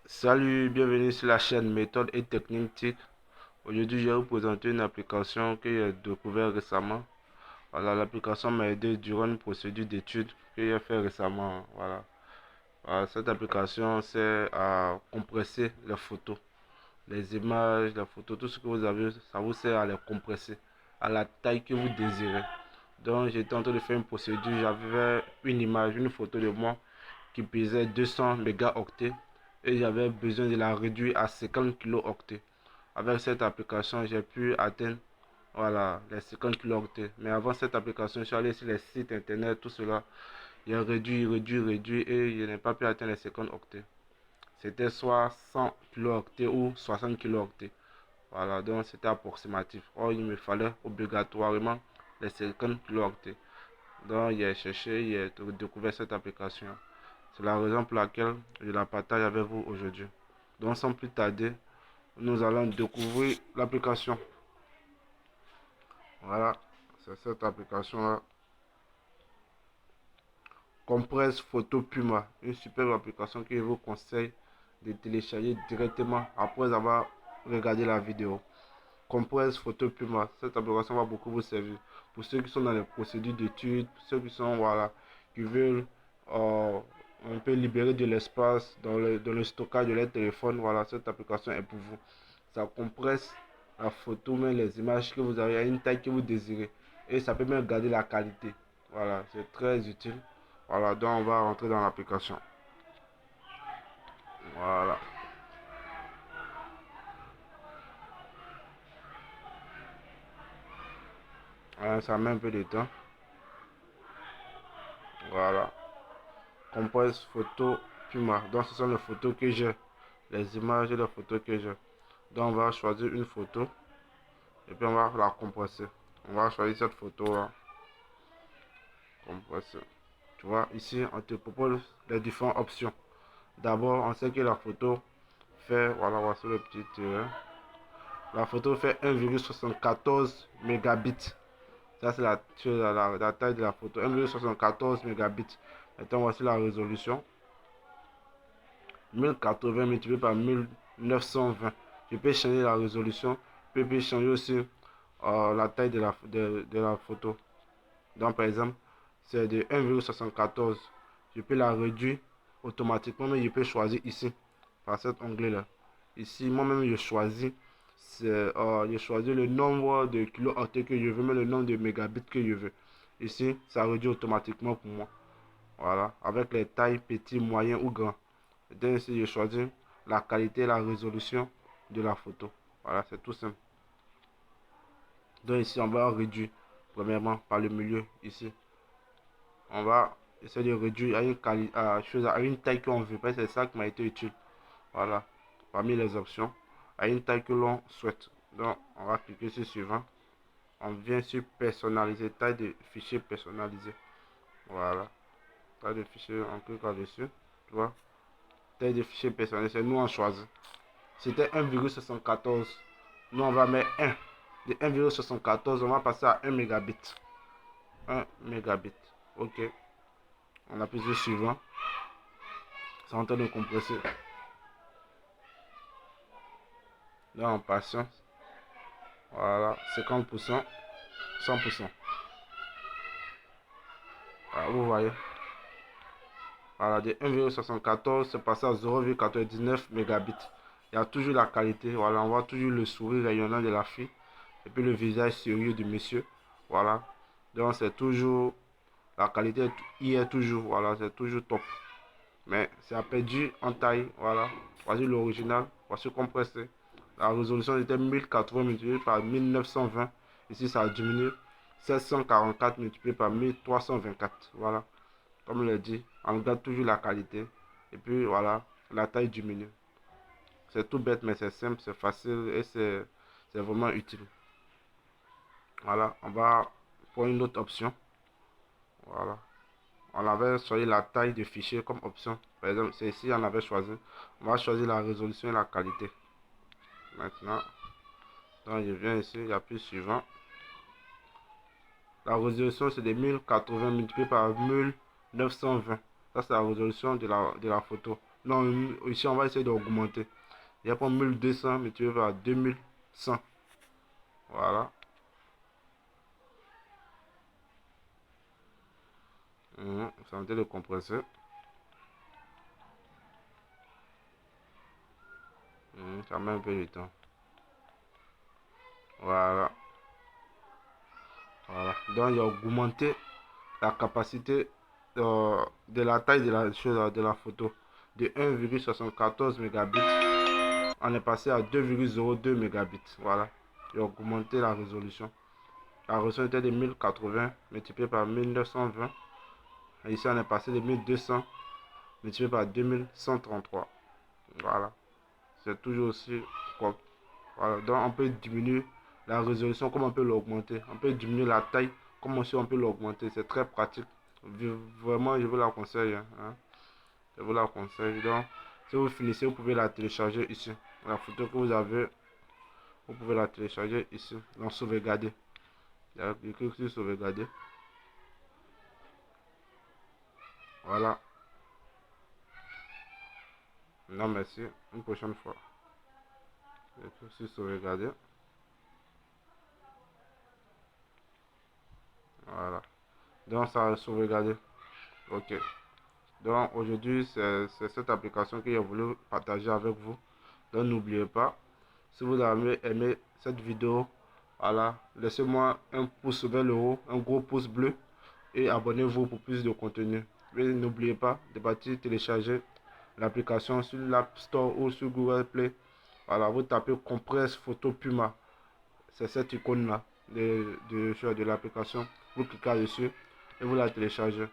Salut, bienvenue sur la chaîne Méthode et Technique TIC. Aujourd'hui, je vais vous présenter une application que j'ai découvert récemment. Voilà, l'application m'a aidé durant une procédure d'étude que j'ai fait récemment. Voilà, cette application sert à compresser les photos, les images, les photos, tout ce que vous avez, ça vous sert à les compresser à la taille que vous désirez. Donc, j'étais en train de faire une procédure, j'avais une image, une photo de moi qui pesait 200 mégaoctets et j'avais besoin de la réduire à 50 kilooctets. Avec cette application, j'ai pu atteindre voilà, les 50 kilooctets. Mais avant cette application, je suis allé sur les sites internet, tout cela. J'ai réduit et je n'ai pas pu atteindre les 50 octets. C'était soit 100 kilooctets ou 60 kilooctets. Voilà, donc c'était approximatif. Or, il me fallait obligatoirement les 50 kilooctets. Donc, j'ai cherché, j'ai découvert cette application. C'est la raison pour laquelle je la partage avec vous aujourd'hui. Donc sans plus tarder, nous allons découvrir l'application. Voilà, c'est cette application-là. Compresse Photo Puma, une superbe application que je vous conseille de télécharger directement après avoir regardé la vidéo. Compresse Photo Puma, cette application va beaucoup vous servir. Pour ceux qui sont dans les procédures d'études, pour ceux qui sont, voilà, qui veulent on peut libérer de l'espace dans le stockage de leur téléphone. Voilà, cette application est pour vous. Ça compresse la photo, mais les images que vous avez à une taille que vous désirez. Et ça peut même garder la qualité. Voilà, c'est très utile. Voilà, donc on va rentrer dans l'application. Voilà. Ça met un peu de temps. Voilà. Compresse photo Puma. Donc ce sont les photos que j'ai. Les images et les photos que j'ai. Donc on va choisir une photo. Et puis on va la compresser. On va choisir cette photo là. Compresser. Tu vois, ici on te propose les différentes options. D'abord, on sait que la photo fait, voilà, voici le petit la photo fait 1,74 mégabits. Ça c'est la taille de la photo, 1,74 mégabits. Maintenant voici la résolution, 1080 multiplié par 1920. Je peux changer la résolution, je peux changer aussi la taille de la photo. Donc par exemple, c'est de 1,74. Je peux la réduire automatiquement, mais je peux choisir ici, par cet onglet-là. Ici, moi-même, je choisis le nombre de kilooctets que je veux, mais le nombre de mégabits que je veux. Ici, ça réduit automatiquement pour moi. Voilà, avec les tailles petits, moyens ou grands. Et donc ici, je choisis la qualité et la résolution de la photo. Voilà, c'est tout simple. Donc ici, on va réduire, premièrement, par le milieu, ici. On va essayer de réduire à une taille qu'on veut. Parce que c'est ça qui m'a été utile. Voilà, parmi les options, à une taille que l'on souhaite. Donc, on va cliquer sur suivant. On vient sur personnaliser, taille de fichier personnalisé. Voilà, taille de fichier, on clique là-dessus. Tu vois, taille de fichier personnalisé, nous on choisit. C'était 1,74. Nous on va mettre 1. De 1,74, on va passer à 1 mégabit. 1 mégabit. Ok. On appuie sur suivant. C'est en train de compresser. Là, en patience. Voilà, 50%, 100%. Voilà, vous voyez. Voilà, de 1,74, c'est passé à 0,99 mégabits. Il y a toujours la qualité. Voilà, on voit toujours le sourire rayonnant de la fille. Et puis le visage sérieux du monsieur. Voilà. Donc, c'est toujours. La qualité y est toujours. Voilà, c'est toujours top. Mais c'est a perdu en taille. Voilà. Voici l'original. Voici compressé. La résolution était 1080 multiplié par 1920. Ici, ça a diminué. 744 multiplié par 1324. Voilà. Comme je l'ai dit, on garde toujours la qualité. Et puis voilà, la taille diminue. C'est tout bête, mais c'est simple, c'est facile et c'est vraiment utile. Voilà, on va pour une autre option. Voilà. On avait choisi la taille de fichier comme option. Par exemple, c'est ici, on avait choisi. On va choisir la résolution et la qualité. Maintenant, Donc je viens ici, j'appuie suivant. La résolution c'est des 1080 multiplié par 1920. Ça c'est la résolution de la photo. Non, ici on va essayer d'augmenter. Il y a pas 1200 multiplié par 2100. Voilà. Ça me dit de compresser. Ça met un peu de temps. Voilà. Voilà. Donc, il a augmenté la capacité de la taille de la chose de la photo. De 1,74 mégabits, on est passé à 2,02 mégabits. Voilà. Il a augmenté la résolution. La résolution était de 1080 multiplié par 1920. Et ici, on est passé de 1200 multiplié par 2133. Voilà. C'est toujours aussi quoi. Voilà. Donc, on peut diminuer la résolution comme on peut l'augmenter. On peut diminuer la taille comme aussi on peut l'augmenter. C'est très pratique. Vraiment, je vous la conseille. Hein. Je vous la conseille. Donc, si vous finissez, vous pouvez la télécharger ici. La photo que vous avez, vous pouvez la télécharger ici. Donc, sauvegarder. Je clique sur sauvegarder. Voilà. Non, merci. Une prochaine fois. Je clique sur sauvegarder. Voilà. Donc, ça a sauvegardé. Ok. Donc, aujourd'hui, c'est cette application que j'ai voulu partager avec vous. Donc, n'oubliez pas, si vous avez aimé cette vidéo, voilà, laissez-moi un pouce vers le haut, un gros pouce bleu et abonnez-vous pour plus de contenu. Mais n'oubliez pas de partir télécharger l'application sur l'App Store ou sur Google Play. Voilà, vous tapez Compresse Photo Puma. C'est cette icône-là de l'application. Vous cliquez dessus et vous la téléchargez.